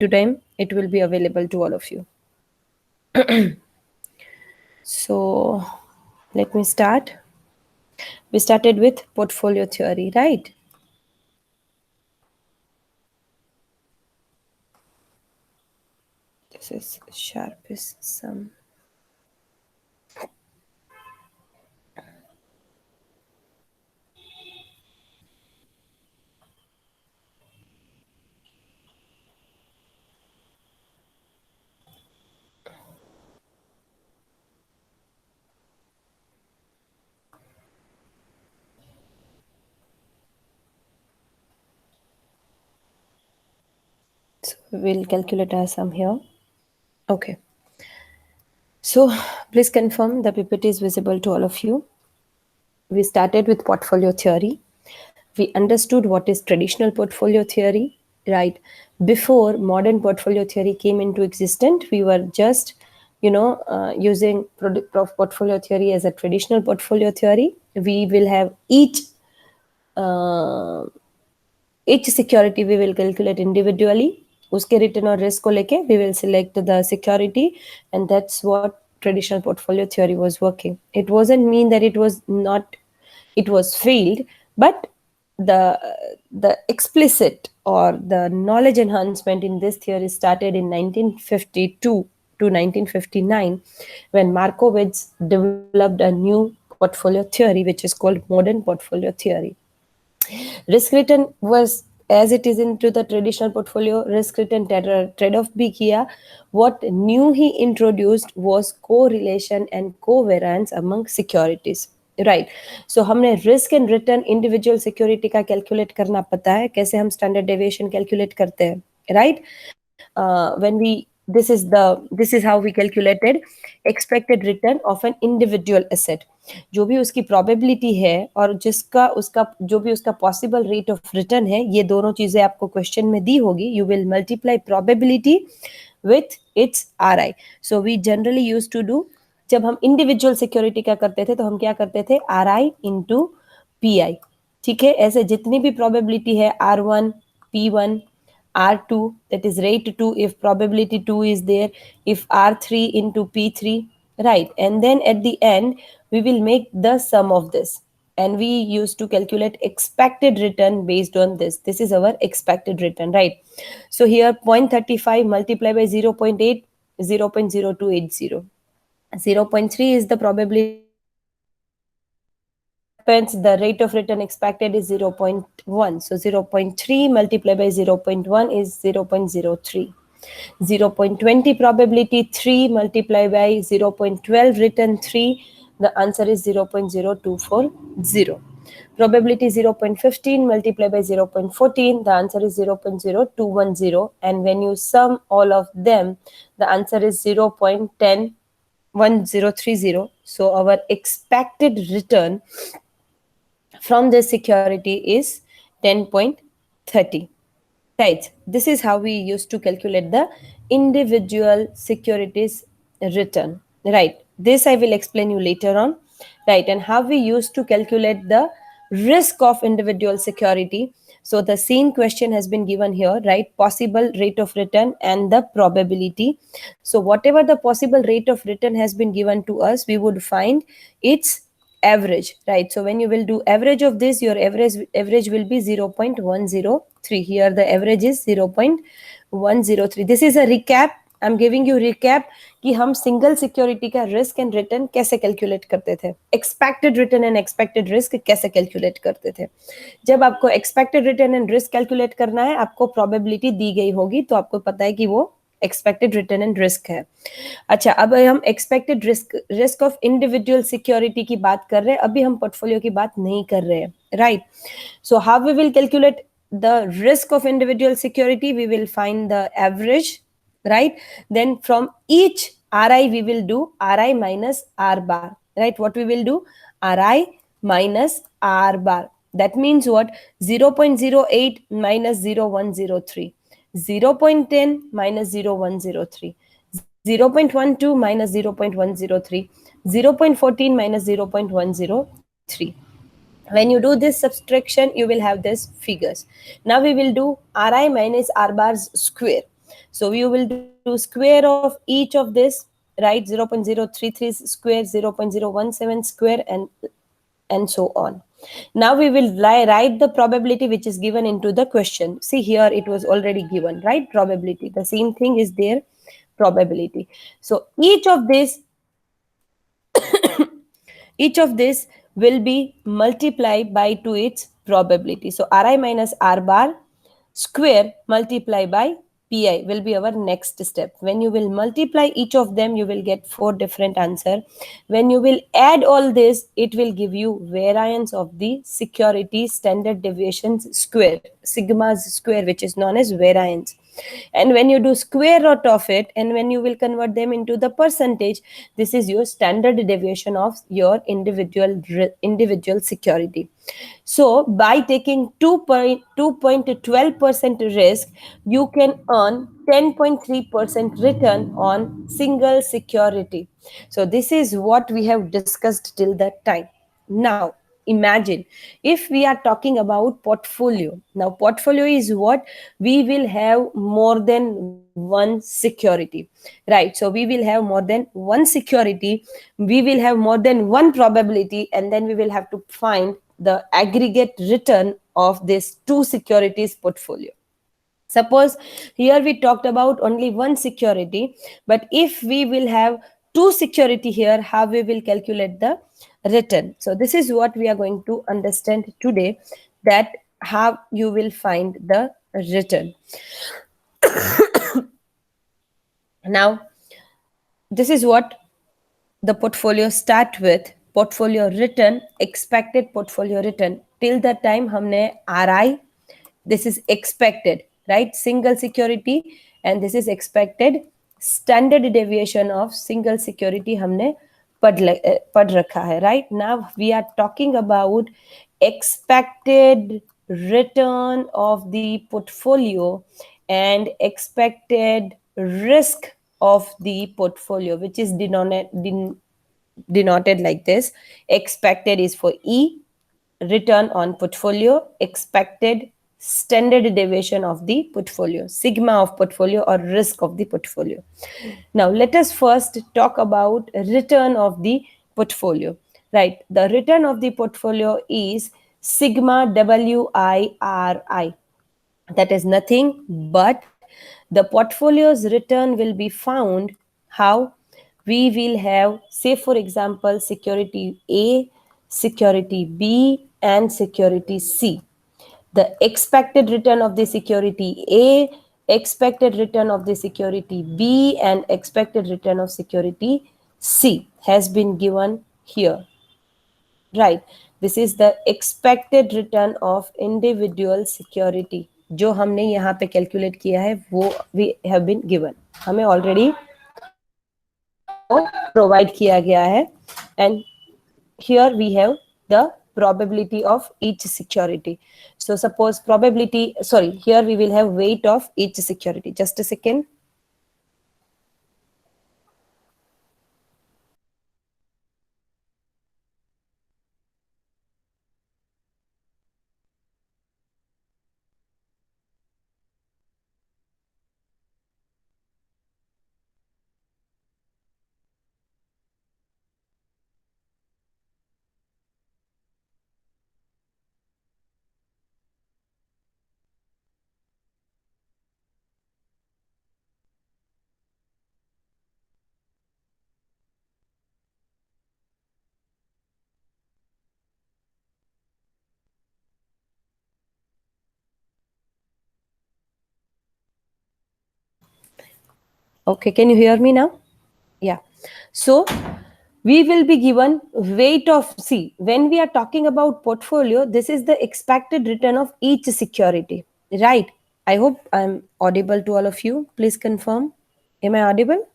to time it will be available to all of you. So let me start. We started with portfolio theory, right? This is sharpest sum. So we'll calculate our sum here. Okay. So please confirm the PPT is visible to all of you. We started with portfolio theory. We understood what is traditional portfolio theory, right? Before modern portfolio theory came into existence, we were just, using portfolio theory as a traditional portfolio theory. We will have uh, each security we will calculate individually. Uske return or risk ko leke we will select the security, and that's what traditional portfolio theory was working. It wasn't mean that it was not, it was failed, but the the explicit or the knowledge enhancement in this theory started in 1952 to 1959, when Markowitz developed a new portfolio theory which is called modern portfolio theory. Risk return was, as it is into the traditional portfolio, risk return trade-off bhi kiya. What new he introduced was correlation and covariance among securities. Right so हमने risk and return individual security का calculate करना पता है, कैसे हम standard deviation calculate करते हैं, right? When we, this is how we calculated expected return of an individual asset. जो भी उसकी प्रोबेबिलिटी है और जिसका उसका जो भी उसका पॉसिबल रेट ऑफ रिटर्न है, ये दोनों चीजें आपको क्वेश्चन में दी होगी. You will multiply probability with its RI. So we generally use to do, जब हम इंडिविजुअल सिक्योरिटी का करते थे तो हम क्या करते थे, RI इंटू PI. ठीक है, ऐसे जितनी भी प्रोबेबिलिटी है R1, P1, R2, that is rate 2 if probability 2 is there, if R3 into P3, right? And then at the end we will make the sum of this, and we used to calculate expected return based on this. This is our expected return, right? So here 0.35 multiplied by 0.8, 0.0280. 0.3 is the probability happens, the rate of return expected is 0.1. So 0.3 multiplied by 0.1 is 0.03. 0.20 probability 3 multiplied by 0.12 return 3, the answer is 0.0240. Probability 0.15 multiplied by 0.14, the answer is 0.0210, and when you sum all of them, the answer is 0.101030. So our expected return from this security is 10.30. Right. This is how we used to calculate the individual securities return. Right. This I will explain you later on. Right. And how we used to calculate the risk of individual security. So the same question has been given here, right? Possible rate of return and the probability. So whatever the possible rate of return has been given to us, we would find its average, right? So when you will do average of this, your average will be 0.103. Here the average is 0.103. This is a recap. I'm giving you recap कि हम single security का risk and return कैसे calculate करते थे, expected return and expected risk कैसे calculate करते थे. जब आपको expected return and risk calculate करना है, आपको प्रोबेबिलिटी दी गई होगी, तो आपको पता है कि वो एक्सपेक्टेड रिटर्न एंड रिस्क है. अच्छा, अब हम expected risk of individual security की बात कर रहे हैं, अभी हम पोर्टफोलियो की बात नहीं कर रहे हैं, right? So how we will calculate the risk of individual security? We will find the average, right? Then from each RI we will do RI minus R bar, right? What we will do, RI minus R bar. That means what? 0.08 minus 0.103, 0.10 minus 0.103, 0.12 minus 0.103, 0.14 minus 0.103. When you do this subtraction, you will have these figures. Now we will do RI minus R bars square. So we will do square of each of this, right? 0.033 square, 0.017 square, and so on. Now we will write the probability which is given into the question. See, here it was already given, right? Probability, the same thing is there, probability. So each of this will be multiplied by to its probability. So Ri minus R bar square multiply by Pi will be our next step. When you will multiply each of them, you will get 4 different answer. When you will add all this, it will give you variance of the security standard deviations square, sigma's square, which is known as variance. And when you do square root of it, and when you will convert them into the percentage, this is your standard deviation of your individual security. So by taking 2.12% risk, you can earn 10.3% return on single security. So this is what we have discussed till that time. Now imagine if we are talking about portfolio. Now portfolio is what? We will have more than one security, right? So we will have more than one security, we will have more than one probability, and then we will have to find the aggregate return of this two securities portfolio. Suppose here we talked about only one security, but if we will have two security here, how we will calculate the return? So this is what we are going to understand today, that how you will find the return. Now, this is what the portfolio start with. Portfolio return, expected portfolio return. Till the time हमने RI, this is expected, right? Single security, and this is expected standard deviation of single security हमने पढ़ रखा है, right? Now we are talking about expected return of the portfolio and expected risk of the portfolio, which is denoted like this. Expected is for E, return on portfolio, expected standard deviation of the portfolio, sigma of portfolio or risk of the portfolio. Now let us first talk about return of the portfolio, right? The return of the portfolio is sigma WIRI. That is nothing but the portfolio's return will be found. How? We will have, say for example, security A, security B, and security C. The expected return of the security A, expected return of the security B, and expected return of security C has been given here, right? This is the expected return of individual security जो हमने यहाँ पे calculate किया है, वो we have been given, हमें already वो provide किया गया है. And here we have the probability of each security. So suppose probability, sorry, here we will have weight of each security. Just a second. Okay, can you hear me now? Yeah. So we will be given weight of, see, when we are talking about portfolio, this is the expected return of each security, right? I hope I'm audible to all of you. Please confirm. Am I audible?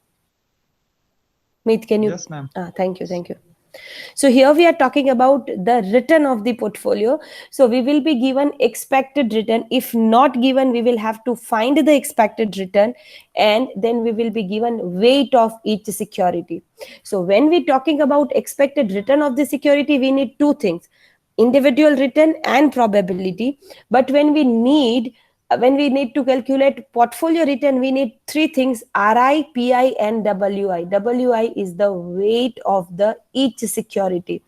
Meet, can you? Yes, ma'am. Thank you. Thank you. So here we are talking about the return of the portfolio. So we will be given expected return. If not given, we will have to find the expected return, and then we will be given weight of each security. So when we're talking about expected return of the security, we need two things: individual return and probability. But when we need when we need to calculate portfolio return, we need three things: RI, PI and WI. WI is the weight of the each security.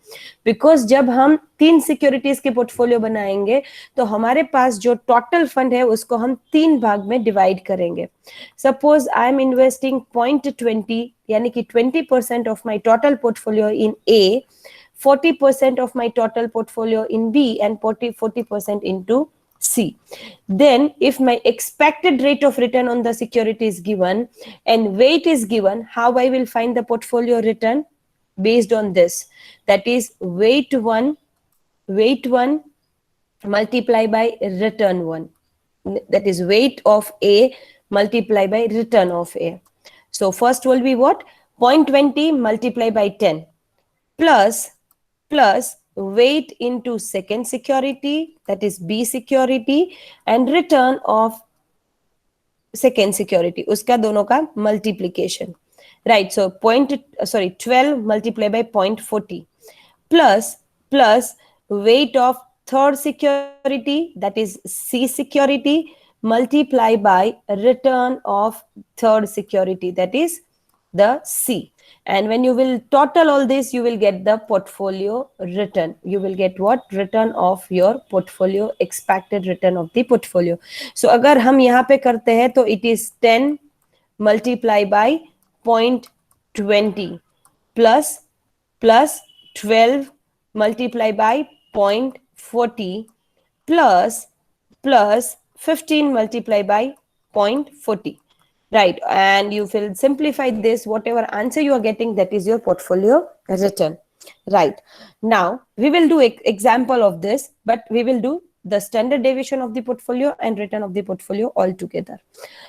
Because जब हम तीन securities के portfolio बनाएंगे तो हमारे पास जो total fund है उसको हम तीन भाग में डिवाइड करेंगे. सपोज आई एम इन्वेस्टिंग 0.20 यानी कि 20% of my total portfolio in A, 40% of my total portfolio in B and 40% into C. Then if my expected rate of return on the security is given and weight is given, how I will find the portfolio return? Based on this, that is weight 1 multiply by return 1, that is weight of A multiply by return of A. So first will be what? 0.20 multiply by 10 plus weight into second security, that is B security, and return of second security, uska dono ka multiplication, right? So 12 multiplied by 0.40 plus weight of third security, that is C security, multiply by return of third security, that is the C. And when you will total all this, you will get the portfolio return. You will get what? Return of your portfolio, expected return of the portfolio. So अगर हम यहाँ पे करते हैं तो it is 10 multiply by 0.20 plus 12 multiply by 0.40 plus 15 multiply by 0.40. Right, and you will simplify this, whatever answer you are getting, that is your portfolio return. Right, now we will do example of this, but we will do the standard deviation of the portfolio and return of the portfolio all together.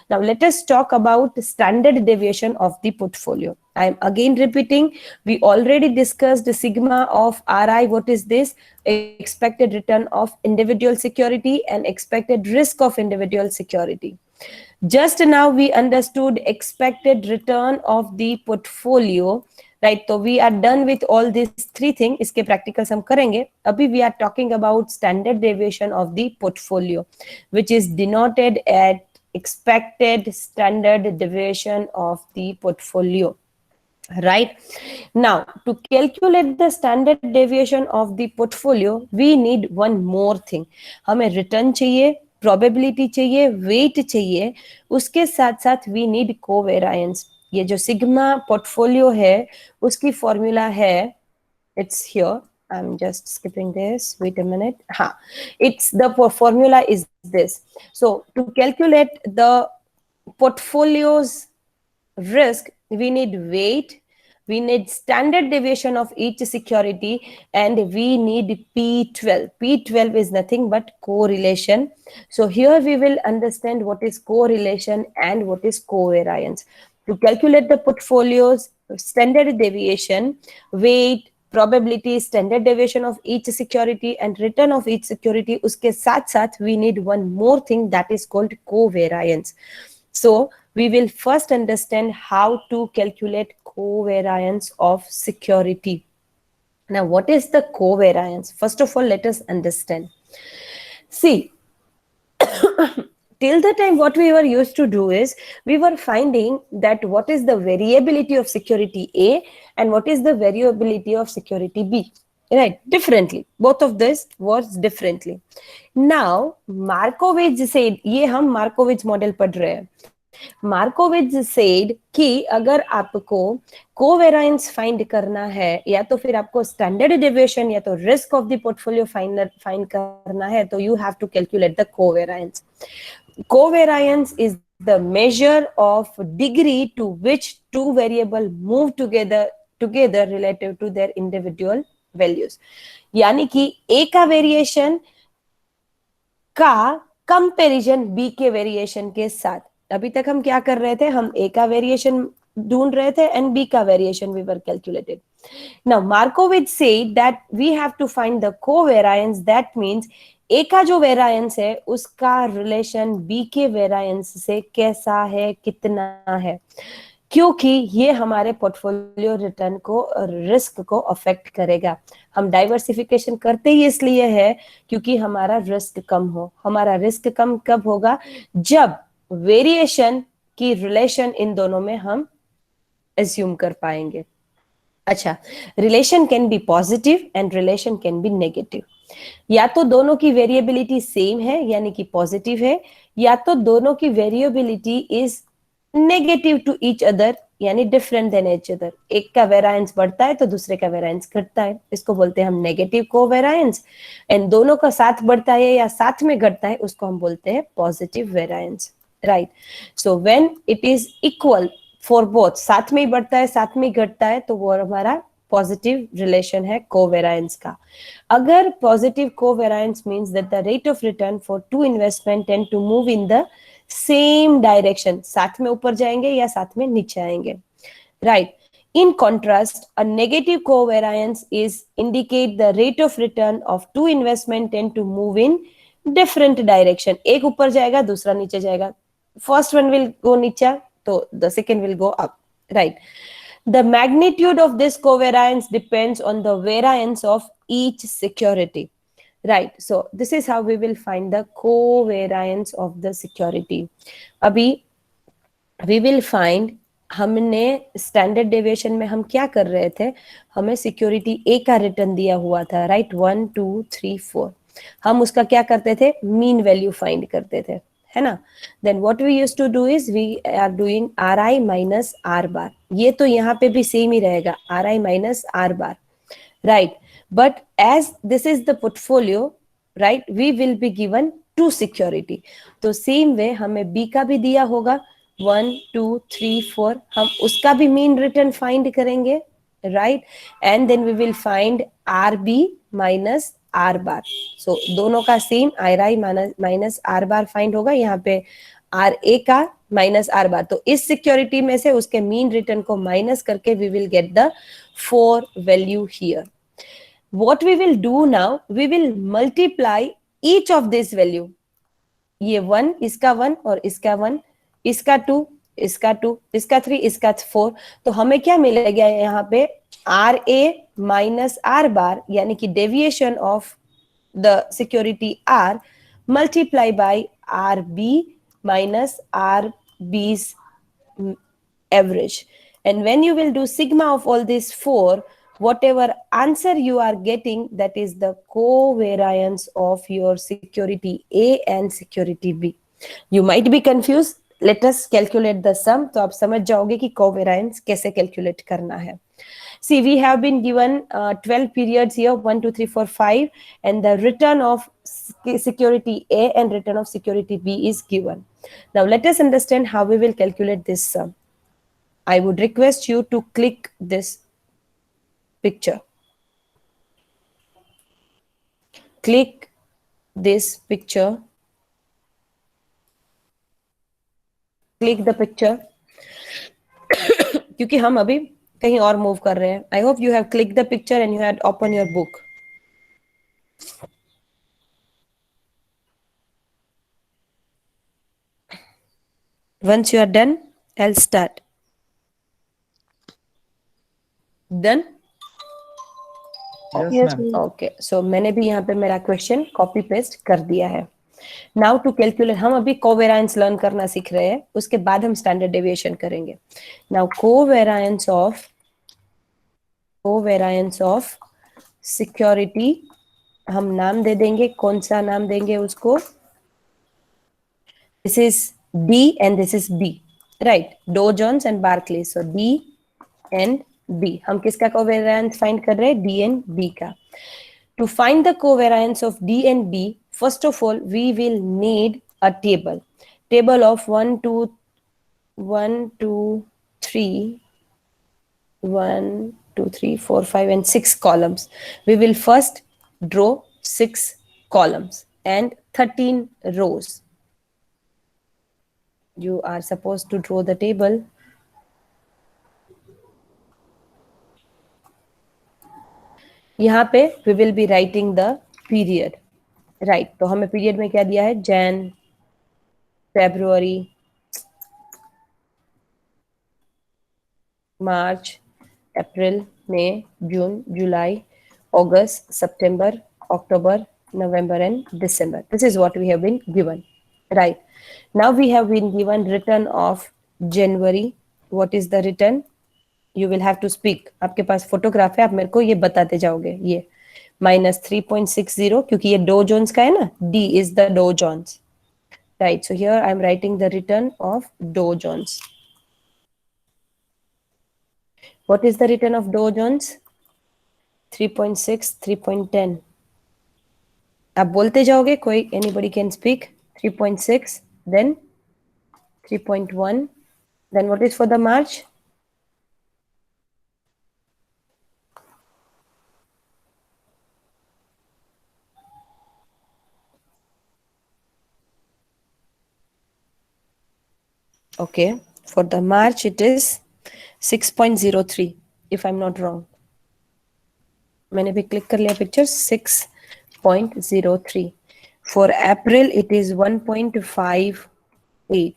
Now let us talk about standard deviation of the portfolio. I am again repeating, we already discussed the sigma of RI. What is this? Expected return of individual security and expected risk of individual security. Just now we understood expected return of the portfolio, right? So we are done with all these three things. इसके practicals हम करेंगे. अभी we are talking about standard deviation of the portfolio, which is denoted at expected standard deviation of the portfolio. Right, now to calculate the standard deviation of the portfolio, we need one more thing. हमें return चाहिए, probability चाहिए, weight चाहिए, उसके साथ साथ we need covariance. ये जो sigma portfolio है उसकी formula है, it's here, I'm just skipping this, wait a minute. It's the formula is this. So to calculate the portfolio's risk, we need weight, we need standard deviation of each security, and we need P12. P12 is nothing but correlation. So here we will understand what is correlation and what is covariance. To calculate the portfolio's standard deviation, weight, probability, standard deviation of each security and return of each security, uske साथ साथ we need one more thing, that is called covariance. So we will first understand how to calculate covariance of security. Now, what is the covariance? First of all, let us understand. See, till the time what we were used to do is, we were finding that what is the variability of security A and what is the variability of security B. Right, differently. Both of this was differently. Now, Markowitz said, ये हम Markowitz model पढ़ रहे हैं. Markowitz said कि अगर आपको कोवेराइंस find करना है, या तो फिर आपको स्टैंडर्ड डेविएशन या तो risk of the portfolio find करना है, तो you have to calculate the covariance. Covariance is the measure of degree to which two variables move together relative to their individual values. यानी कि A का variation का comparison B के variation के साथ. अभी तक हम क्या कर रहे थे? हम A का वेरिएशन ढूंढ रहे थे and B का variation we were calculated. Now Markowitz said that we have to find the covariance. That means A का जो वेरिएंस है उसका रिलेशन B के वेरिएंस से कैसा है, कितना है. क्योंकि ये हमारे पोर्टफोलियो रिटर्न को, रिस्क को अफेक्ट करेगा। हम डाइवर्सिफिकेशन करते ही इसलिए है क्योंकि हमारा रिस्क कम हो। हमारा रिस्क कम कब होगा? जब वेरिएशन की रिलेशन इन दोनों में हम एज्यूम कर पाएंगे। अच्छा, relation can be positive and relation can be negative. या तो दोनों की वेरिएबिलिटी सेम है यानी कि पॉजिटिव है, या तो दोनों की variability is negative to each other यानी डिफरेंट देन ईच अदर। एक का वेरायंस बढ़ता है तो दूसरे का वेरायंस घटता है, इसको बोलते हैं हम नेगेटिव कोवेरायंस। एंड दोनों का साथ बढ़ता है या साथ में घटता है उसको हम बोलते हैं positive variance, right. So when it is equal for both, साथ में ही बढ़ता है साथ में ही घटता है, तो वो हमारा पॉजिटिव रिलेशन है कोवेरायंस का। अगर positive covariance means that the rate of return for two investment tend to move in the same direction, साथ में ऊपर जाएंगे या साथ में नीचे आएंगे, right. In contrast, a negative covariance is indicate the rate of return of two investment tend to move in different direction. एक ऊपर जाएगा दूसरा नीचे जाएगा, first one will go नीचे तो the second will go up, right. The magnitude of this covariance depends on the variance of each security, right. So this is how we will find the covariance of the security. अभी we will find, हमने standard deviation में हम क्या कर रहे थे, हमें security ए का रिटर्न दिया हुआ था, राइट, 1 2 3 4। हम उसका क्या करते थे, मीन वैल्यू फाइंड करते थे, है ना। Then what we used to do is we are doing R I minus R bar. ये तो यहाँ पे भी सेम ही रहेगा, R I minus R bar, right. But as this is the portfolio, right, we will be given two security, तो same way हमें B का भी दिया होगा 1 2 3 4, हम उसका भी मीन रिटर्न फाइंड करेंगे, right. And then we will find R B minus R bar. So दोनों का same R I minus R bar find होगा, यहाँ पे आर ए का माइनस आर बार, तो इस सिक्योरिटी में से उसके मीन रिटर्न को माइनस करके we will get the 4 value here. What we will do now, we will multiply each of this value. ये 1, इसका 1 और इसका 1, इसका 2, इसका 2, इसका 3, इसका 4, तो हमें क्या मिलेगा यहाँ पे, R A minus R bar यानी कि deviation of the security R multiply by R B minus R B's average. And when you will do sigma of all these 4, whatever answer you are getting, that is the covariance of your security A and security B. You might be confused. Let us calculate the sum. तो आप समझ जाओगे कि covariance कैसे calculate करना है. See, we have been given 12 periods here, 1 2 3 4 5, and the return of security A and return of security B is given. Now let us understand how we will calculate this sum. I would request you to click this picture. Click this picture. Click the picture. क्योंकि हम अभी कहीं और move कर रहे हैं. I hope you have clicked the picture and you had opened your book. Once you are done, I'll start. Done? Yes, ma'am. Okay. So मैंने भी यहाँ पे मेरा क्वेश्चन कॉपी पेस्ट कर दिया है. नाउ टू कैलकुलेट, हम अभी कोवेरायंस लर्न करना सीख रहे हैं, उसके बाद हम स्टैंडर्ड डेविएशन करेंगे. नाउ कोवेरायंस ऑफ सिक्योरिटी, हम नाम दे देंगे, कौन सा नाम देंगे उसको, this is D and this is B, right, Dow Jones and Barclays. So D and B, हम किसका कोवेरियंस फाइंड कर रहे हैं, डी एंड बी का. To find the covariance of D and B, first of all, we will need a table of 1 2 3 1 2 3 4 5 and 6 columns. We will first draw 6 columns and 13 rows. You are supposed to draw the table. यहाँ पे we will be writing the period, right. तो हमें period में क्या दिया है, Jain, February, March, April, May, June, July, August, September, October, November, and December. This is what we have been given. Right. Now we have been given return of January. What is the return? You will have to speak. आपके पास photograph है, आप मेरे को ये बताते जाओगे. ये -3.60 क्योंकि ये डो जोन्स का है ना. D is the Dow Jones. Right. So here I am writing the return of Dow Jones. What is the return of Dow Jones? 3.6, 3.10. आप बोलते जाओगे. कोई anybody can speak. 3.6, then 3.1. Then what is for the March? Okay, for the March it is 6.03 if I'm not wrong. मैंने भी click कर लिया picture. 6.03. For April it is 1.58.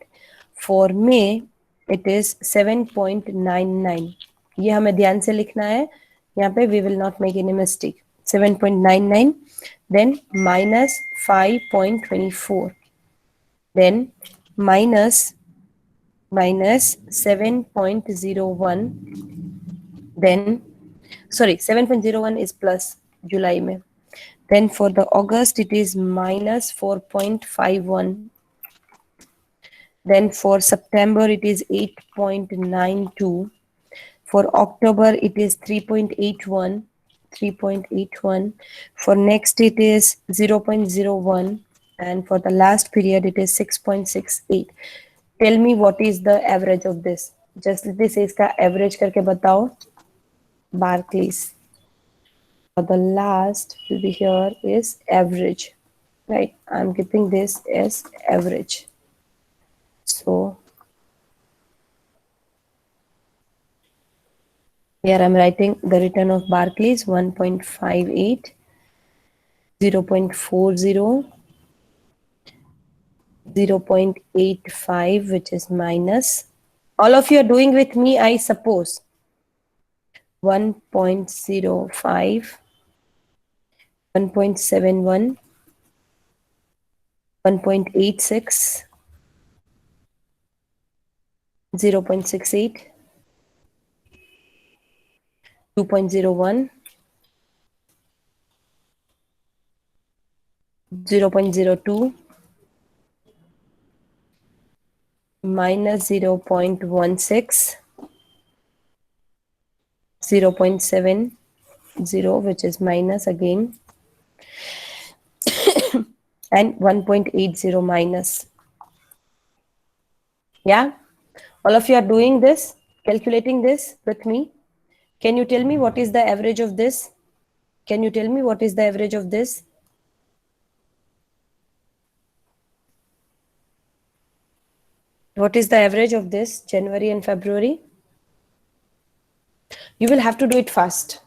For May it is 7.99. ये हमें ध्यान से लिखना है. यहाँ पे we will not make any mistake. 7.99. Then minus 5.24. Then minus 7.01. Then sorry, 7.01 is plus July में. Then for the August it is minus 4.51. Then for September it is 8.92. For October it is 3.81. 3.81. For next it is 0.01. And for the last period it is 6.68. Tell me what is the average of this. Just this is का average करके बताओ. Barclays. The last will be here is average. Right. I'm keeping this as average. So here I'm writing the return of Barclays 1.58, 0.40, 0.85, which is minus. All of you are doing with me, I suppose. 1.05, 1.71, 1.86, 0.68, 2.01, 0.02, minus 0.16, 0.70, which is minus again, and 1.80 minus. Yeah? All of you are doing this, calculating this with me. Can you tell me what is the average of this? Can you tell me what is the average of this? What is the average of this, January and February? You will have to do it fast.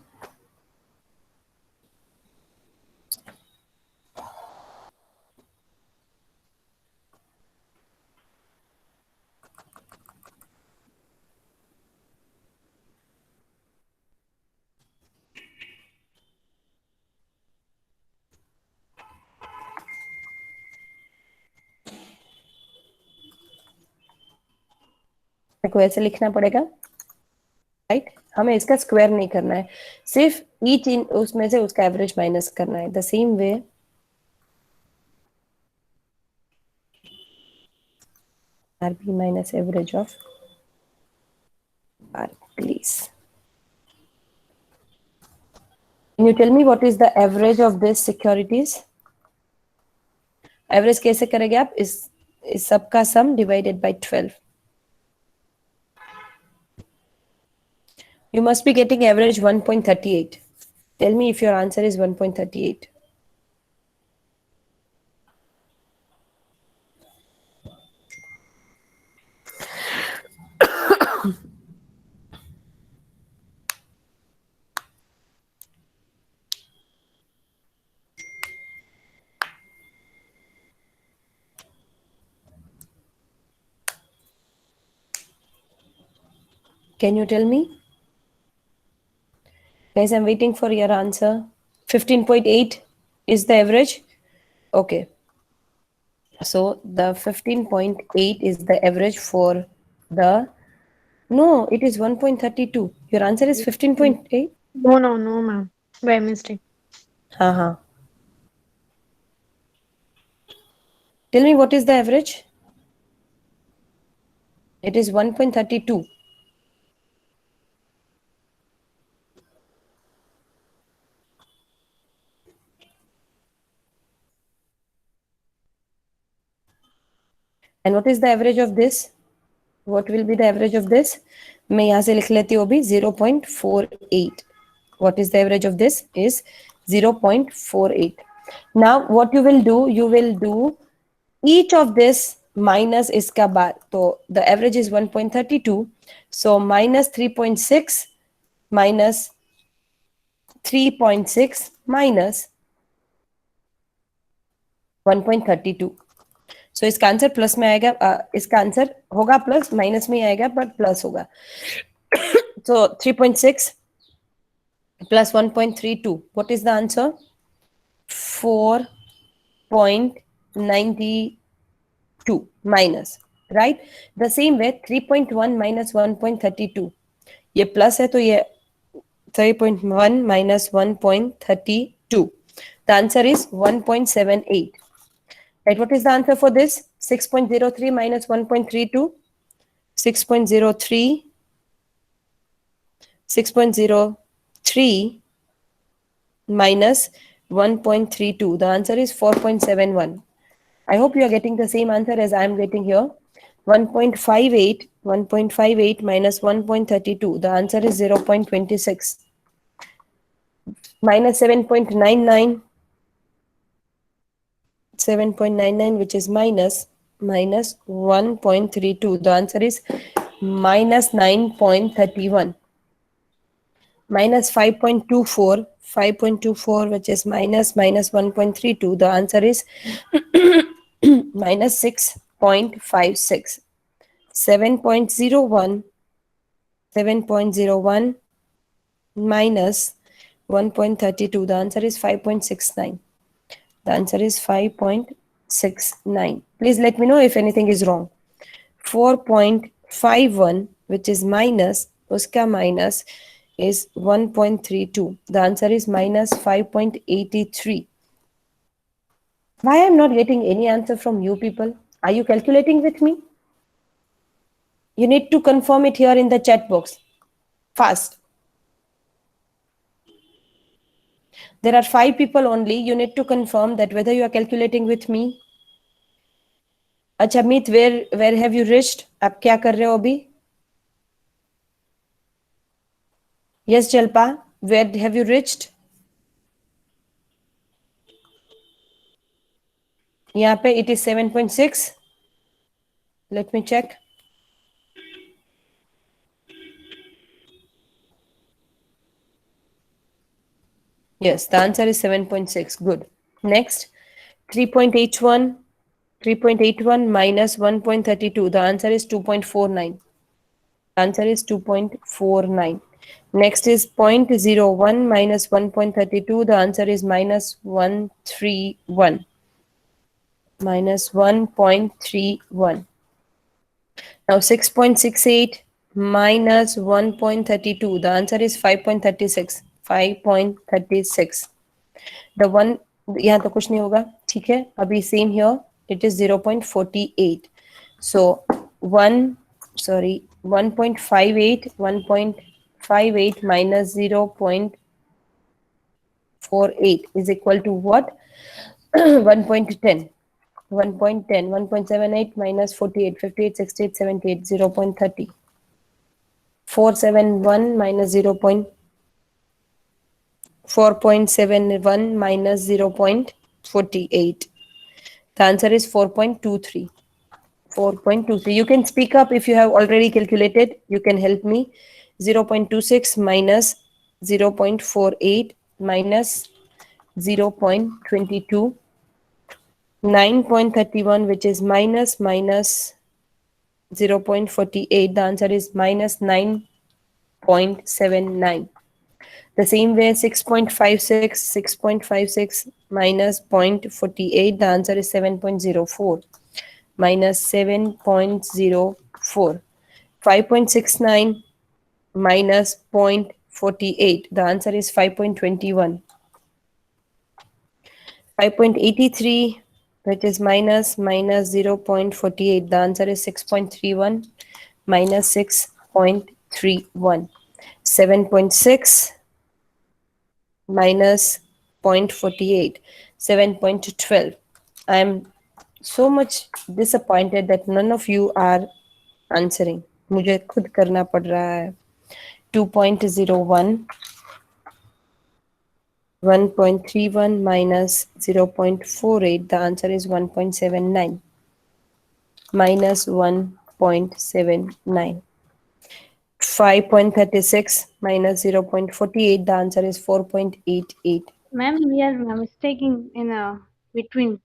को ऐसे लिखना पड़ेगा, right. हमें इसका square नहीं करना है, सिर्फ ईच इन उसमें से उसका एवरेज माइनस करना है. The same way RB minus average of Barclays. Can you tell me what is the average of this securities? Average कैसे करेंगे आप? इस सबका सम divided by 12. You must be getting average 1.38. Tell me if your answer is 1.38. Can you tell me? Guys, I'm waiting for your answer. 15.8 is the average? Okay. So the 15.8 is the average for the... No, it is 1.32. Your answer is 15.8? No, no, no, ma'am. By mistake. Haha. Tell me what is the average? It is 1.32. And what is the average of this? What will be the average of this? मैं यहाँ से लिख लेती हूँ अभी 0.48. What is the average of this? Is 0.48. Now what you will do? You will do each of this minus इसका बाद. तो the average is 1.32. So minus 3.6 minus 3.6 minus 1.32. सो इसका आंसर प्लस में आएगा. इसका आंसर होगा प्लस, माइनस में आएगा बट प्लस होगा. सो 3.6 plus 1.32. What is the answer? 4.92 minus, right? The same way 3.1 minus 1.32. ये प्लस है तो ये 3.1 minus 1.32. The answer is 1.78. Right, what is the answer for this? 6.03 minus 1.32. 6.03 minus 1.32. The answer is 4.71. I hope you are getting the same answer as I am getting here. 1.58 minus 1.32. The answer is 0.26. Minus 7.99. 7.99, which is minus 1.32. The answer is minus 9.31. Minus 5.24, which is minus 1.32. The answer is minus 6.56. 7.01 minus 1.32. The answer is 5.69. The answer is 5.69. Please let me know if anything is wrong. 4.51, which is minus, uska minus is 1.32. The answer is minus 5.83. Why I'm not getting any answer from you people? Are you calculating with me? You need to confirm it here in the chat box. Fast. There are 5 people only. You need to confirm that whether you are calculating with me. अच्छा मीत, where have you reached? आप क्या कर रहे हो अभी? Yes, Jalpa, where have you reached? यहाँ पे it is 7.6. Let me check. Yes, the answer is 7.6. Good. Next, 3.81. 3.81 minus 1.32. The answer is 2.49. The answer is 2.49. Next is 0.01 minus 1.32. The answer is minus 131. Minus 1.31. Now 6.68 minus 1.32. The answer is 5.36. 5.36. The one, यहाँ तो कुछ नहीं होगा, ठीक है. अभी same here, it is 0.48. So 1.58 minus 0.48 is equal to what? 1.10. 1.10. 1.78 minus 48. 58, 68, 78. 0.30. 471 minus 4.71 minus 0.48. The answer is 4.23. 4.23. You can speak up if you have already calculated. You can help me. 0.26 minus 0.48 minus 0.22. 9.31, which is minus 0.48. The answer is minus 9. 0.79. The same way 6.56, 6.56 minus 0.48, the answer is 7.04. Minus 7.04. 5.69 minus 0.48, the answer is 5.21. 5.83, which is minus 0.48, the answer is 6.31 minus 6.31. 7.6 minus 0.48, 7.12. I am so much disappointed that none of you are answering. मुझे खुद करना पड़ रहा है. 2.01, 1.31 minus 0.48, the answer is 1.79. Minus 1.79. 5.36 minus 0.48, the answer is 4.88. Ma'am, we are mistaking in between.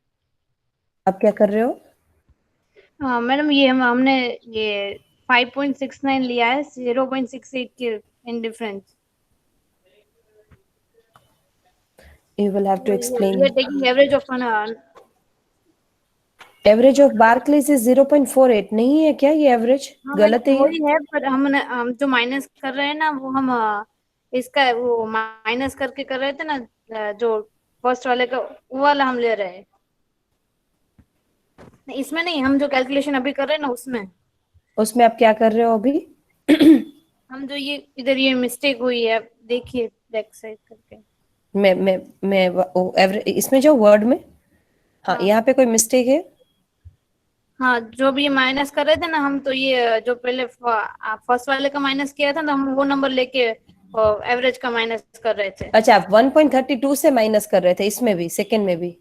आप क्या कर रहे हो? मैडम ये हमने ये 5.69 लिया है 0.68 के in difference. You will have to We explain. are taking average of an average of Barclays is 0.48. नहीं है क्या ये एवरेज? हाँ गलत है मैडम ये? वही है, पर हम जो माइनस कर रहे हैं ना वो हम इसका वो माइनस करके कर रहे थे ना, जो फर्स्ट वाले का वो वाला हम ले रहे हैं. इसमें नहीं, हम जो कैलकुलेशन अभी कर रहे हैं ना उसमें. उसमें आप क्या कर रहे हो अभी? हम जो ये इधर ये मिस्टेक हुई है, देखिए बैक साइड करके. मैं एवरेज इसमें जो वर्ड में, हाँ हाँ यहाँ पे कोई मिस्टेक है? हाँ, जो भी माइनस कर रहे थे ना हम, तो ये जो पहले फर्स्ट वाले का माइनस किया था ना, हम वो नंबर लेके एवरेज का माइनस कर रहे थे. अच्छा, आप 1.32 से माइनस कर रहे थे इसमें भी, सेकंड में भी?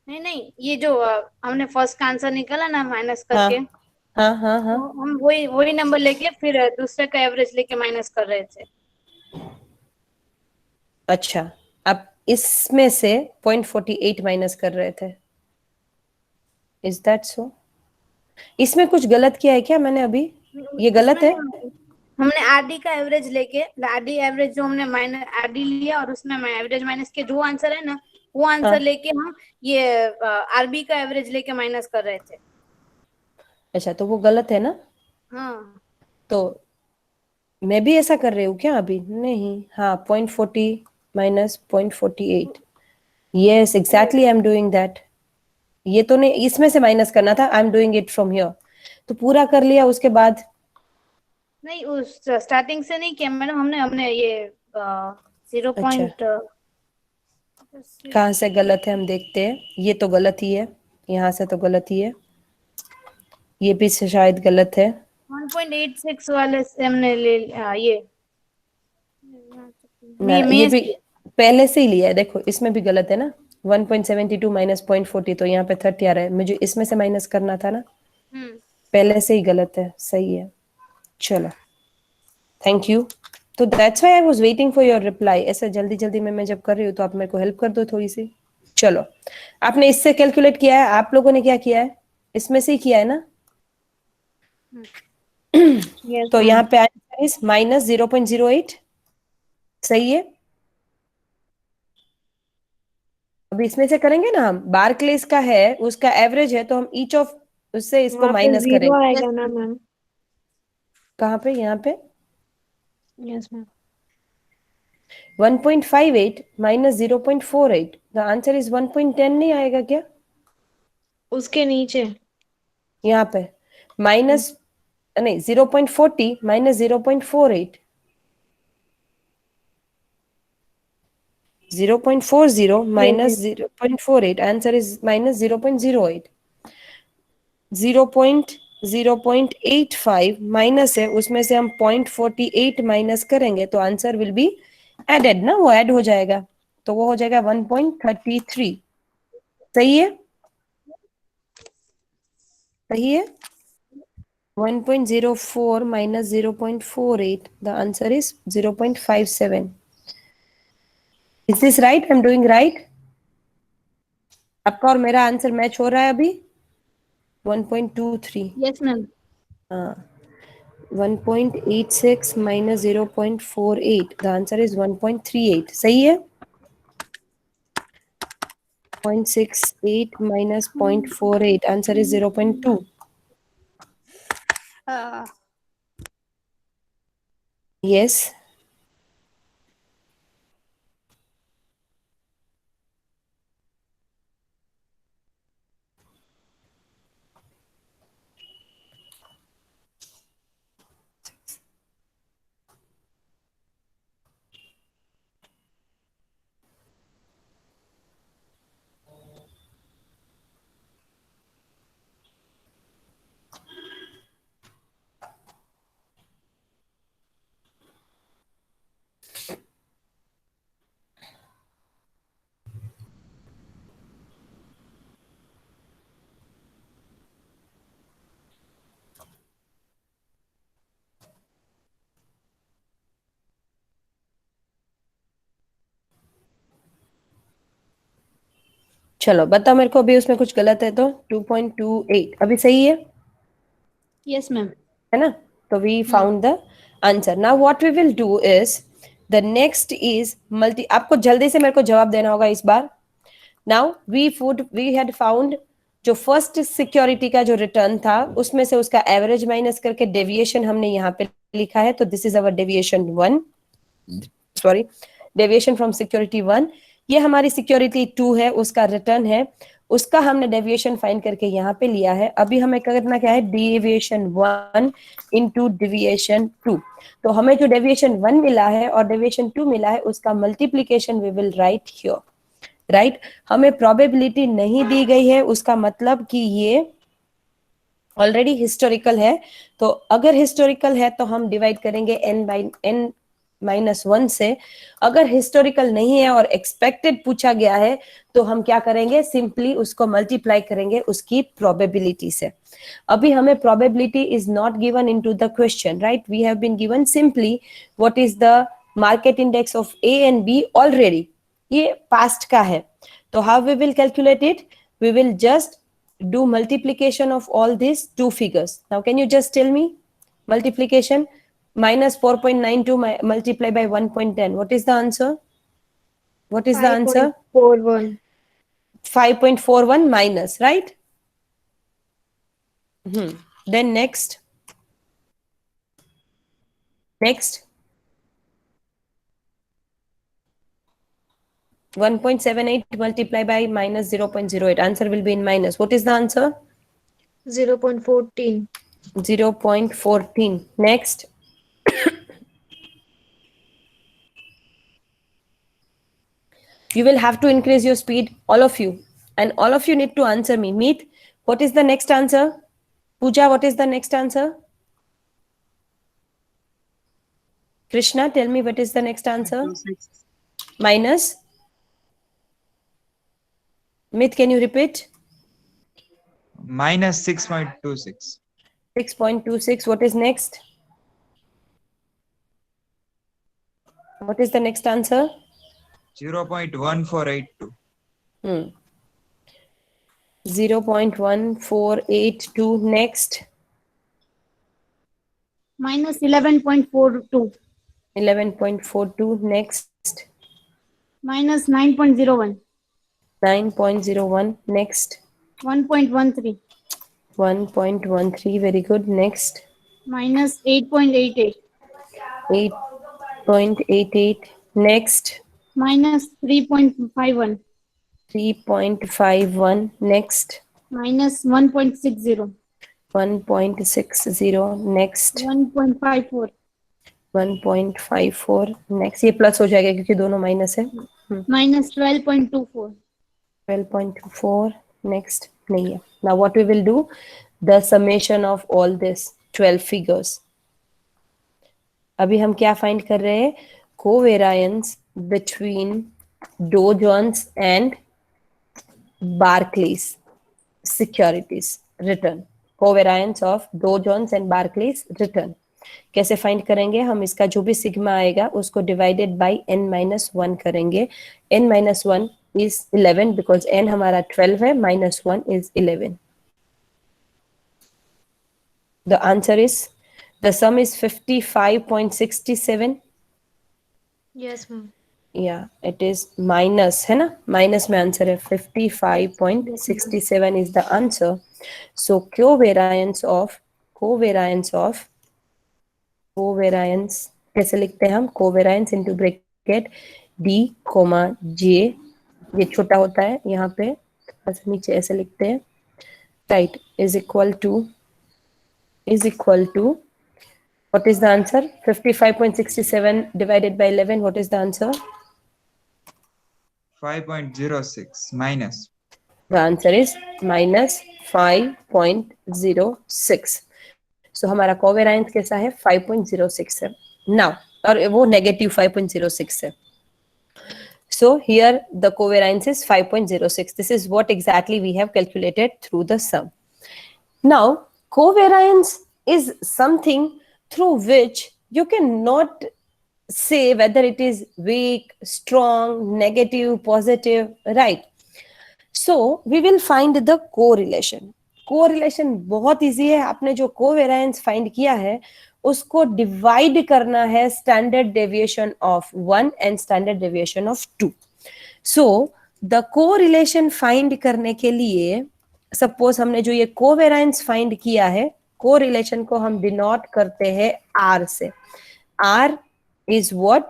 नहीं नहीं, ये जो हमने फर्स्ट का आंसर निकाला ना माइनस हाँ करके, हाँ हाँ हाँ. वो हम वही वही नंबर लेके फिर दूसरे का एवरेज लेके माइनस कर रहे थे. अच्छा, आप इसमें से 0.48 माइनस कर रहे थे. Is that so? इसमें कुछ गलत किया है क्या मैंने अभी? ये गलत इसमें है? नहीं, हमने आरडी का एवरेज लेके, आरडी एवरेज जो हमने माइनस आरडी लिया और उसमें एवरेज माइनस के जो आंसर है ना वो आंसर हाँ. लेके हम ये आरबी का एवरेज लेके माइनस कर रहे थे. अच्छा, तो वो गलत है ना? हाँ तो मैं भी ऐसा कर रही हूँ क्या अभी? नहीं. हाँ, 0.40 minus 0.48. Yes, exactly I am doing that. ये तो नहीं, इसमें से माइनस करना था. I am doing it from here. तो पूरा कर लिया, उसके बाद नहीं, उस स्टार्टिंग से नहीं किया मैडम, हमने हमने ये 0 अच्छा, पॉइंट. कहाँ से गलत है हम देखते हैं. ये तो गलत ही है, यहाँ से तो गलत ही है, ये भी से शायद गलत है. 1.86 वाले से हमने ले ये ना, ये में भी पहले से ही लिया है. देखो इसमें भी गलत है ना. 1.72 माइनस 0.40, तो यहाँ पे 30 आ रहा है. मुझे इसमें से माइनस करना था ना. पहले से ही गलत है. सही है. चलो, थैंक यू. तो that's why I was waiting for your reply. ऐसे जल्दी जल्दी में मैं जब कर रही हूँ तो आप मेरे को हेल्प कर दो थोड़ी सी. चलो, आपने इससे कैलकुलेट किया है. आप लोगों ने क्या किया है? इसमें से ही किया है ना. यस तो मैम. यहाँ पे आंसर इज माइनस 0.08. सही है. अब इसमें से करेंगे ना हम. बार्कलेस का है, उसका एवरेज है, तो हम ईच ऑफ उससे इसको वहाँ पे माइनस जीरो करेंगे. आएगा ना मैम. कहाँ पे? यहाँ पे yes ma'am. 1.58 minus 0.48, the answer is 1.10. नहीं आएगा क्या? उसके नीचे. यहाँ पे माइनस, नहीं, 0.40 minus 0.48, 0.40 yes minus yes. 0.48, answer is minus 0.08. 0.0.85 minus है, उसमें से हम 0.48 माइनस करेंगे तो आंसर विल बी एडेड ना. वो ऐड हो जाएगा, तो वो हो जाएगा 1.33. सही है. सही है. 1.04 minus 0.48, the answer is 0.57. Is this right? I'm doing right? आपका और मेरा आंसर मैच हो रहा है अभी. 1.23. Yes ma'am. हाँ, 1.86 minus 0.48. The answer is 1.38. सही है? 0.68 minus 0.48. Answer is 0.2. Yes. चलो बताओ मेरे को अभी उसमें कुछ गलत है तो 2.28 अभी सही है यस मैम है ना तो we found the answer now what we will do is the next is multi आपको जल्दी से मेरे को जवाब देना होगा इस बार नाउ वी हैड फाउंड जो फर्स्ट सिक्योरिटी का जो रिटर्न था उसमें से उसका एवरेज माइनस करके डेविएशन हमने यहाँ पे लिखा है तो this is our deviation 1 sorry deviation from security 1 ये हमारी सिक्योरिटी 2 है उसका रिटर्न है उसका हमने डेविएशन फाइंड करके यहाँ पे लिया है अभी हमें करना क्या है डेविएशन 1 इनटू डेविएशन 2 तो हमें जो डेविएशन 1 मिला है और डेविएशन 2 मिला है उसका multiplication we will write here right हमें प्रोबेबिलिटी नहीं दी गई है उसका मतलब कि ये ऑलरेडी हिस्टोरिकल है तो अगर हिस्टोरिकल है तो हम डिवाइड करेंगे n -1 से अगर हिस्टोरिकल नहीं है और एक्सपेक्टेड पूछा गया है तो हम क्या करेंगे सिंपली उसको मल्टीप्लाई करेंगे उसकी प्रोबेबिलिटी से अभी हमें probability is not given into the question right we have been given simply what is the market index of A and B already ये पास्ट का है तो how we will calculate it we will just do multiplication of all these two figures now can you just tell me multiplication minus 4.92 multiply by 1.10 what is the answer what is the answer 5.41 5.41 minus right then next 1.78 multiply by minus 0.08 answer will be in minus what is the answer 0.14 0.14 next you will have to increase your speed all of you and all of you need to answer me meet what is the next answer Pooja what is the next answer Krishna tell me what is the next answer 26. minus Meet can you repeat Minus 6.26. 6.26 what is next what is the next answer 0.1482. 0.1482 next minus 11.42 11.42 next minus 9.01 9.01 next 1.13 1.13 very good next minus 8.88 8.88 next minus 3.51 3.51 next minus 1.60 1.60 next 1.54 1.54 next ये plus हो जाएगा क्योंकि दोनों minus है minus 12.24 12.4 next नहीं है now what we will do the summation of all this 12 figures अभी हम क्या फाइंड कर रहे हैं covariance between Dow Jones and Barclays securities return covariance of Dow Jones and Barclays return कैसे फाइंड करेंगे हम इसका जो भी सिग्मा आएगा उसको डिवाइडेड बाय n-1 करेंगे n-1 is 11 because n हमारा 12 है -1 is 11 the answer is The sum is 55.67. Yes, ma'am. Yeah, it is minus, है ना, minus में आंसर है 55.67 is the answer. So covariance कैसे लिखते हैं हम? covariance into bracket d, j, ये छोटा होता है यहाँ पे, बस नीचे ऐसे लिखते हैं, right, is equal to what is the answer? 55.67 divided by 11, what is the answer? 5.06 minus. The answer is minus 5.06. So हमारा कोवेराइंस कैसा है? 5.06 है now, और वो नेगेटिव 5.06 है. So here the covariance is 5.06. This is what exactly we have calculated through the sum. Now covariance is something through which you cannot say whether it is weak, strong, negative, positive, right? So we will find the correlation. Correlation बहुत easy है. आपने जो covariance find किया है उसको divide करना है standard deviation of 1 and standard deviation of 2. So the correlation find करने के लिए सपोज हमने जो ये कोवेरिएंस फाइंड किया है, कोरिलेशन को हम डिनोट करते हैं आर से. R is what?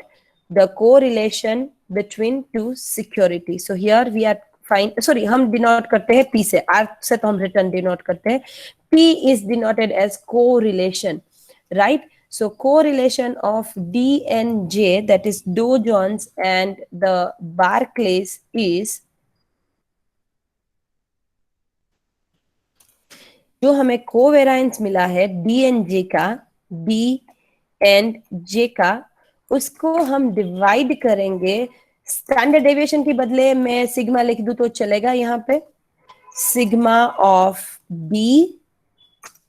The correlation between two security. So here we are हम डिनोट करते हैं P से, R से तो हम रिटर्न डिनोट करते हैं. P is denoted as correlation, right? So correlation of D and J, that is Dow Jones and the Barclays, is जो हमें कोवेरिएंस मिला है D and J का, D and J का, उसको हम डिवाइड करेंगे. स्टैंडर्ड डेविएशन के बदले मैं सिग्मा लिख दूं तो चलेगा. यहाँ पे sigma of B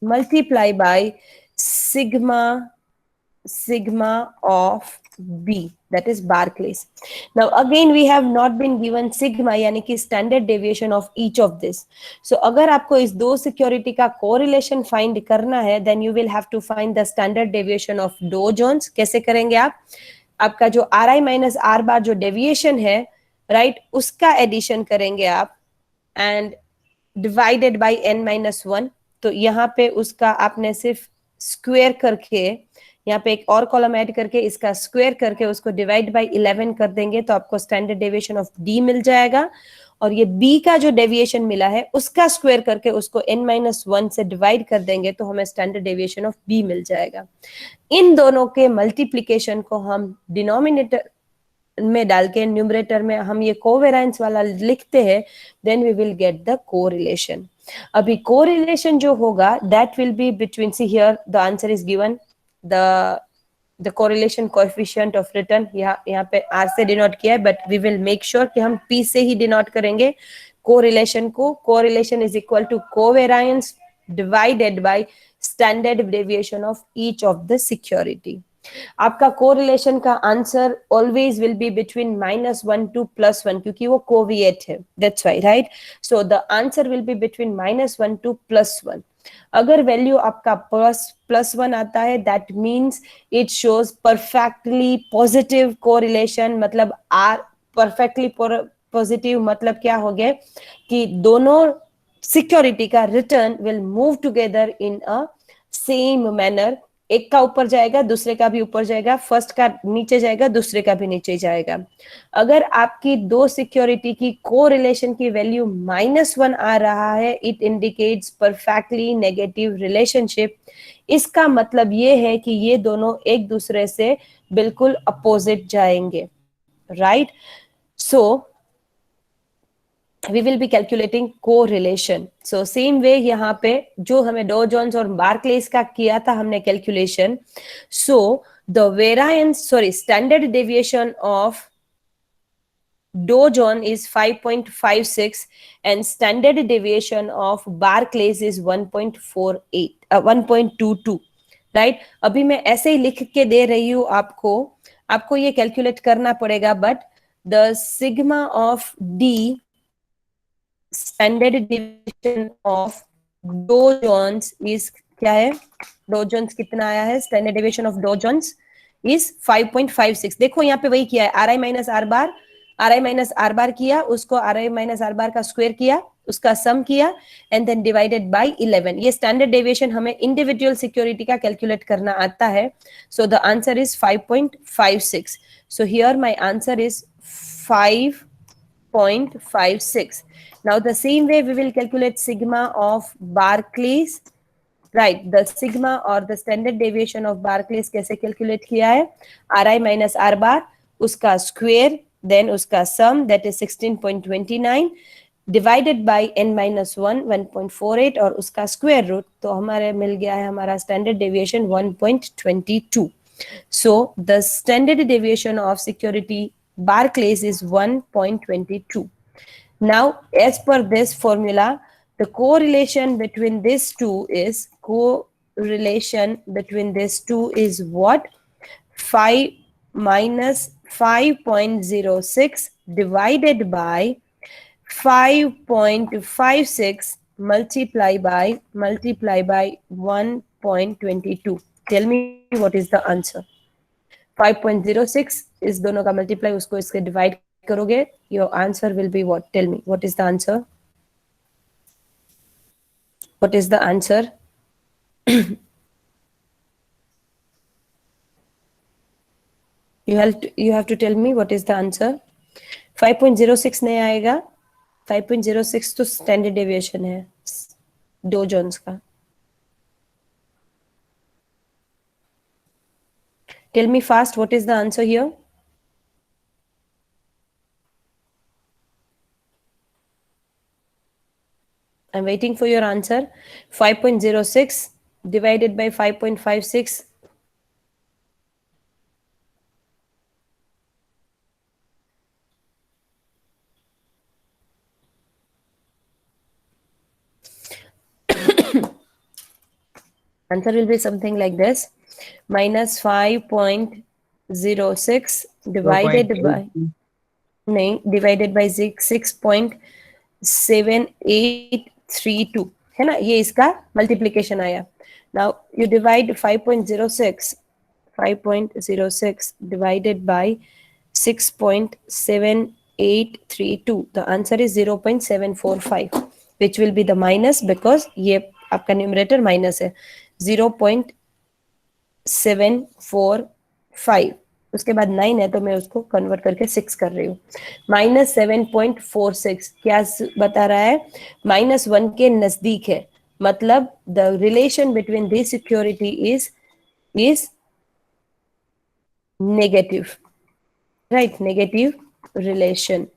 multiply by sigma of B, that is Barclays. Now again we have not been given sigma, यानी कि standard deviation of each of this. So अगर आपको इस दो सिक्योरिटी का correlation find करना है, then you will have to find the standard deviation of Dow Jones. कैसे करेंगे आप? आपका जो RI minus R bar जो deviation है, right, उसका addition करेंगे आप and divided by n minus 1. तो यहाँ पे उसका आपने सिर्फ स्क्वायर करके, यहाँ पे एक और कॉलम ऐड करके इसका स्क्वायर करके उसको डिवाइड बाय 11 कर देंगे तो आपको स्टैंडर्ड डेविएशन ऑफ डी मिल जाएगा. और ये बी का जो डेविएशन मिला है उसका स्क्वायर करके उसको n-1 से डिवाइड कर देंगे तो हमें स्टैंडर्ड डेविएशन ऑफ बी मिल जाएगा. इन दोनों के मल्टीप्लीकेशन को हम डिनोमिनेटर में डाल के न्यूमरेटर में हम ये कोवेरिएंस वाला लिखते हैं, then we will get the correlation. अभी कोरिलेशन जो होगा that will be between, see here the answer is given, the correlation coefficient of return यहाँ पे R से डिनोट किया है, but we will make sure कि हम P से ही डिनोट करेंगे कोरिलेशन को. Correlation is equal to covariance divided by standard deviation of each of the security. आपका कोरिलेशन का answer always will be between -1 to +1 क्योंकि वो कोविएट है, that's why, right. So the answer will be between -1 to +1. अगर value आपका +1 आता है that means it shows perfectly positive correlation. मतलब आर परफेक्टली पॉजिटिव मतलब क्या हो गया कि दोनों सिक्योरिटी का return will move together in a same manner. एक का ऊपर जाएगा दूसरे का भी ऊपर जाएगा, फर्स्ट का नीचे जाएगा दूसरे का भी नीचे जाएगा. अगर आपकी दो सिक्योरिटी की कोरिलेशन की वैल्यू -1 आ रहा है, it indicates perfectly negative relationship. इसका मतलब ये है कि ये दोनों एक दूसरे से बिल्कुल अपोजिट जाएंगे, right. So we will be calculating correlation. So same way यहाँ पे जो हमें डो जोन्स और बार्कलेस का किया था हमने calculation. So the variance, standard deviation of Dow Jones is 5.56 and standard deviation of Barclays is 1.48, 1.22, right. अभी मैं ऐसे ही लिख के दे रही हूँ आपको ये कैलकुलेट करना पड़ेगा, but the sigma of D, standard deviation of Dow Jones, is क्या है, डॉ जोन्स कितना आया है, स्टैंडर्ड डेविएशन ऑफ डॉ जोन्स इज 5.56। देखो यहाँ पे वही किया है, are I minus R bar, are I minus R बार किया, उसको आर आई माइनस आर बार का स्क्वायर किया, उसका सम किया एंड देन डिवाइडेड बाय 11। ये स्टैंडर्ड डेविएशन हमें इंडिविजुअल सिक्योरिटी का कैलकुलेट करना आता है। सो the answer is 5.56। So here my answer is 5.56. Now the same way we will calculate sigma of Barclays, right? The sigma or the standard deviation of Barclays कैसे calculate किया है, ri minus r bar, उसका square, then उसका sum that is 16.29 divided by n minus 1 1.48 और उसका square root, तो हमारे मिल गया है हमारा standard deviation 1.22. So the standard deviation of security Barclays is 1.22. Now, as per this formula, the correlation between these two is what? 5 minus 5.06 divided by 5.56 multiply by 1.22. Tell me what is the answer. 5.06 इस दोनों का multiply, उसको इसके divide करोगे, your answer will be what? Tell me, what is the answer? What is the answer? You have to tell me what is the answer. 5.06 नहीं आएगा, 5.06 तो standard deviation है डो जोन्स का. Tell me fast, what is the answer here? I'm waiting for your answer. 5.06 divided by 5.56. Answer will be something like this. Minus 5.06 divided by, नहीं, divided by 6.7832 है ना, ये इसका मल्टीप्लीकेशन आया. Now you divide 5.06 divided by 6.7832. The answer is 0.745, which will be the minus because ये आपका numerator minus है. 0.745, उसके बाद 9 है तो मैं उसको कन्वर्ट करके 6 कर रही हूँ. -7.46 क्या बता रहा है, -1 के नजदीक है, मतलब the relation between this security is negative, right, negative relation.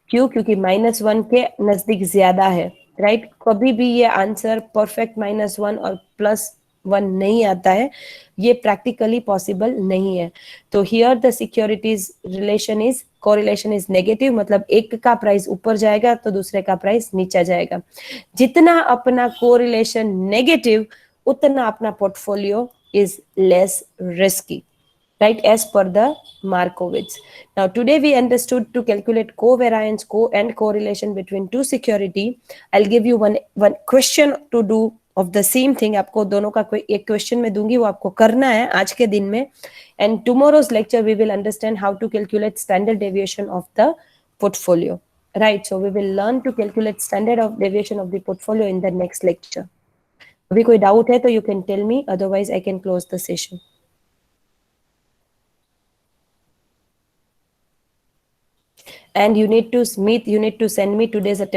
क्यों? क्योंकि -1 के नजदीक ज्यादा है, राइट. कभी भी ये आंसर परफेक्ट -1 और +1 नहीं आता है, ये प्रैक्टिकली पॉसिबल नहीं है. तो here the securities relation is correlation is negative, मतलब एक का प्राइस ऊपर जाएगा तो दूसरे का प्राइस नीचे जाएगा. जितना अपना कोरिलेशन नेगेटिव, उतना अपना portfolio is less risky, right, as per the Markowitz. Now today we understood to calculate covariance and correlation between two security. I'll give you one question to do of the same thing. आपको दोनों का कोई एक question में दूंगी, वो आपको करना है आज के दिन में. And tomorrow's lecture we will understand how to calculate standard deviation of the portfolio, right. So we will learn to calculate standard of deviation of the portfolio in the next lecture. अभी कोई doubt है तो you can tell me, otherwise I can close the session. And you need to send me today's attendance